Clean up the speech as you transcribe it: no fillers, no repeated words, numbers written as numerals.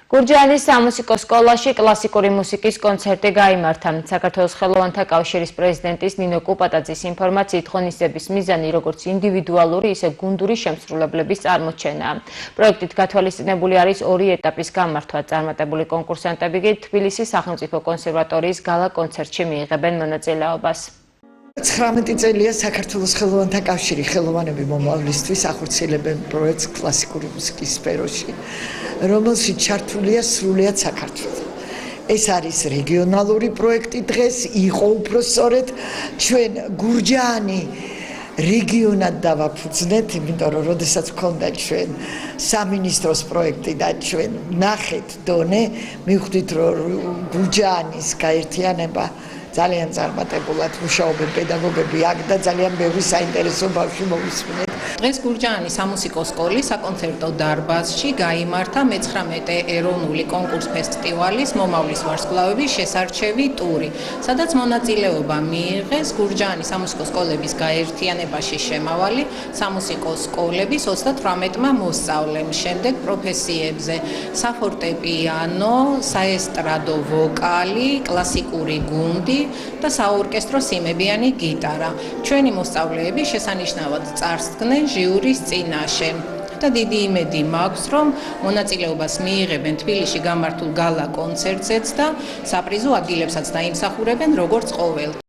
გურჯაანის სამუსიკო სკოლაში კლასიკური მუსიკის კონცერტი გაიმართა. საქართველოს ხელოვანთა კავშირის პრეზიდენტის ნინო კუპატაძის ინფორმაციით ღონისძიების მიზანი როგორც ინდივიდუალური, ისე გუნდური შემსრულებლების წარმოჩენაა. პროექტით გათვალისწინებული არის ორი ეტაპის გამართვა. წარმატებული კონკურსანტები კი თბილისის სახელმწიფო კონსერვატორიის გალა კონცერტში მიიღებენ მონაწილეობას. 19 წელია საქართველოს ხელოვანთა კავშირი ხელოვანები მომავლისთვის ახორციელებენ პროექტს კლასიკური მუსიკის სფეროში, რომელშიც ჩართულია სრულიად საქართველო. ეს არის რეგიონალური პროექტი დღეს, იყო უпроსწორედ ჩვენ გურჯაანი რეგიონად დავაფუძნეთ, იმიტომ რომ როდესაც გქონდა ჩვენ სამინისტროს პროექტი და ჩვენ ნახეთ დონე, მივხვდით რომ გურჯაანის გაერთიანება ძალიან წარმატებულად მუშაობენ პედაგოგები აქ და ძალიან ბევრი საინტერესო ბავშვი მოვისმინეთ. დღეს გურჯაანის სამუსიკო სკოლის საკონცერტო დარბაზში გაიმართა 19 ეროვნული კონკურს-ფესტივალის მომავლის ვარსკვლავების შესარჩევი ტური, სადაც მონაწილეობა მიიღეს გურჯაანის სამუსიკო სკოლების გაერთიანებაში შემავალი სამუსიკო სკოლების 38-მა მოსწავლემ. შემდეგ პროფესიებზე საფორტეპიანო, საესტრადო ვოკალი, კლასიკური გუნდი და საორკესტრო სიმებიანი გიტარა. ჩვენი მოსწავლეები შესანიშნავად წარსდგნენ ჟიურის წინაშე და დიდი იმედი მაქვს, რომ მონაწილეობას მიიღებენ თბილისში გამართულ გალა კონცერტზეც და საპრიზო ადგილებსაც დაიმსახურებენ როგორც ყოველდღე.